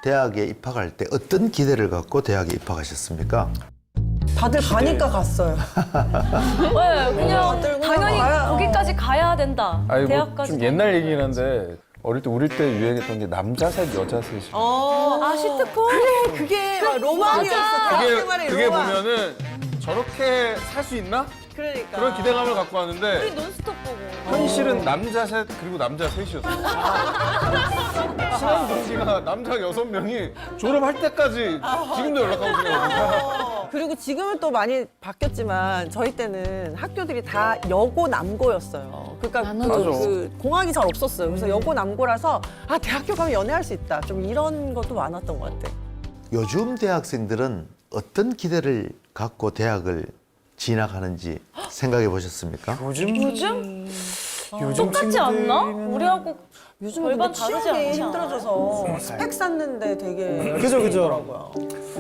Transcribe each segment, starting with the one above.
대학에 입학할 때 어떤 기대를 갖고 대학에 입학하셨습니까? 다들 가니까 갔어요. 네, 그냥 다들 당연히 가야- 거기까지 가야 된다. 아니 뭐 대학까지. 좀 옛날 얘기긴 한데 어릴 때 우리 때 유행했던 게 남자 셋 여자 셋이. 아, 시트콤? 그래, 그게 막 로망이었어. 대학 생활의 그게 로망. 보면은 저렇게 살 수 있나? 그러니까. 그런 기대감을 갖고 왔는데 우리 논스톱 보고. 현실은 남자 셋 그리고 남자 셋이었어. 친한 동기가 남자 6명이 졸업할 때까지 지금도 연락하고 있어요. 그리고 지금은 또 많이 바뀌었지만 저희 때는 학교들이 다 여고 남고였어요. 그러니까 그 공학이 잘 없었어요. 그래서 여고 남고라서 아 대학교 가면 연애할 수 있다. 좀 이런 것도 많았던 것 같아. 요즘 대학생들은 어떤 기대를 갖고 대학을 진학하는지 생각해 보셨습니까? 요즘 똑같지 않나? 우리하고 요즘 절반 근데 다르지 취업이 않지 않아요? 힘들어져서 스펙 쌓는데 되게 그죠. 힘들더라고요.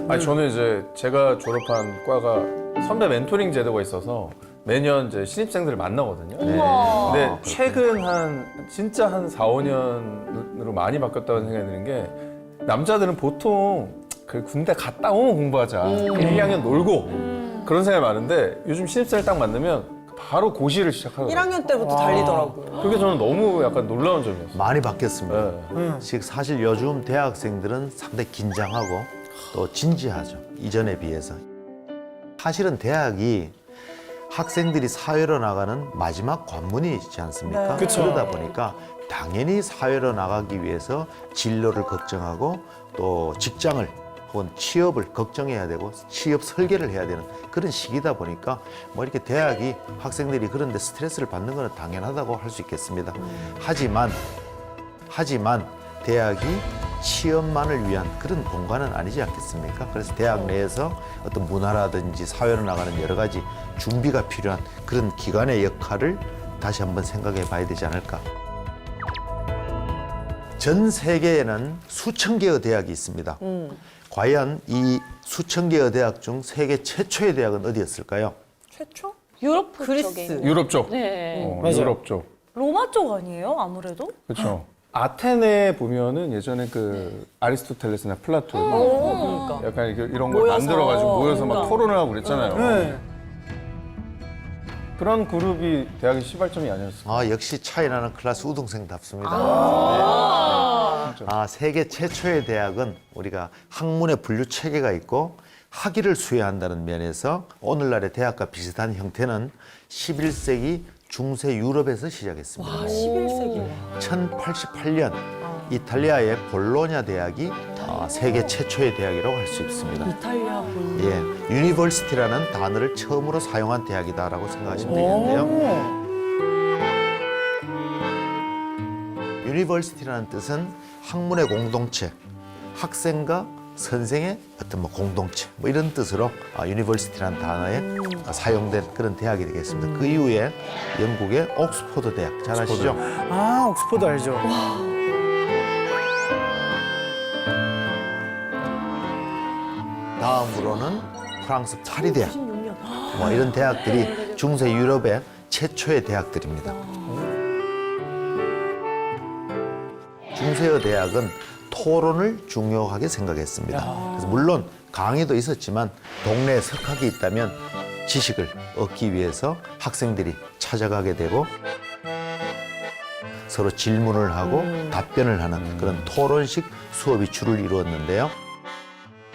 아니 저는 이제 제가 졸업한 과가 선배 멘토링 제도가 있어서 매년 이제 신입생들을 만나거든요. 우와. 근데 최근 진짜 한 4, 5년으로 많이 바뀌었다고 생각이 드는 게 남자들은 보통 그 군대 갔다 오면 공부하자. 1, 2학년 놀고 그런 생각이 많은데 요즘 신입생을 딱 만나면 바로 고시를 시작하거든요. 1학년 때부터 달리더라고요. 그게 저는 너무 약간 놀라운 점이었어요. 많이 바뀌었습니다. 네. 즉 사실 요즘 대학생들은 상당히 긴장하고 또 진지하죠. 이전에 비해서. 사실은 대학이 학생들이 사회로 나가는 마지막 관문이지 않습니까? 네. 그쵸. 그러다 보니까 당연히 사회로 나가기 위해서 진로를 걱정하고 또 직장을 혹은 취업을 걱정해야 되고 취업 설계를 해야 되는 그런 시기다 보니까 뭐 이렇게 대학이 학생들이 그런데 스트레스를 받는 것은 당연하다고 할 수 있겠습니다. 하지만 대학이 취업만을 위한 그런 공간은 아니지 않겠습니까? 그래서 대학 내에서 어떤 문화라든지 사회로 나가는 여러 가지 준비가 필요한 그런 기관의 역할을 다시 한번 생각해 봐야 되지 않을까. 전 세계에는 수천 개의 대학이 있습니다. 과연 이 수천 개의 대학 중 세계 최초의 대학은 어디였을까요? 최초? 유럽 그리스. 쪽에 있는. 유럽 쪽. 네. 맞아요. 유럽 쪽. 로마 쪽 아니에요? 아무래도? 그렇죠. 아테네 보면은 예전에 그 아리스토텔레스나 플라톤 그러니까. 약간 이런 걸 모여서. 만들어가지고 모여서 막 그러니까. 토론을 하고 그랬잖아요. 네. 그런 그룹이 대학의 시발점이 아니었어요. 아, 역시 차이나는 클래스 우등생답습니다. 세계 최초의 대학은 우리가 학문의 분류 체계가 있고 학위를 수여한다는 면에서 오늘날의 대학과 비슷한 형태는 11세기 중세 유럽에서 시작했습니다. 11세기. 1088년 이탈리아의 볼로냐 대학이 세계 최초의 대학이라고 할 수 있습니다. 이탈리아 군. 예, 유니버시티라는 단어를 처음으로 사용한 대학이다라고 생각하시면 되겠는데요. 유니버시티라는 뜻은 학문의 공동체, 학생과 선생의 어떤 뭐 공동체 뭐 이런 뜻으로 유니버시티라는 단어에 사용된 그런 대학이 되겠습니다. 그 이후에 영국의 옥스포드 대학 잘 아시죠? 아, 옥스퍼드 알죠. 다음으로는 프랑스 파리 대학 뭐 이런 대학들이 중세 유럽의 최초의 대학들입니다. 중세의 대학은 토론을 중요하게 생각했습니다. 그래서 물론 강의도 있었지만 동네에 석학이 있다면 지식을 얻기 위해서 학생들이 찾아가게 되고 서로 질문을 하고 답변을 하는 그런 토론식 수업이 주를 이루었는데요.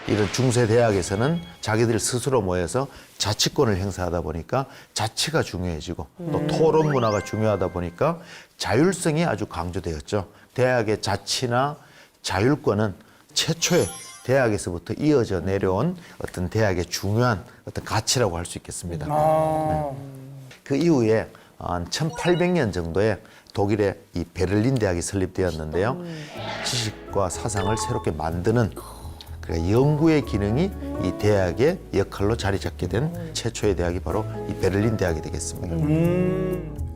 이런 중세 대학에서는 자기들 스스로 모여서 자치권을 행사하다 보니까 자치가 중요해지고 또 토론 문화가 중요하다 보니까 자율성이 아주 강조되었죠. 대학의 자치나 자율권은 최초의 대학에서부터 이어져 내려온 어떤 대학의 중요한 어떤 가치라고 할 수 있겠습니다. 그 이후에 한 1800년 정도에 독일의 이 베를린 대학이 설립되었는데요. 지식과 사상을 새롭게 만드는 그러니까 연구의 기능이 이 대학의 역할로 자리 잡게 된 최초의 대학이 바로 이 베를린 대학이 되겠습니다.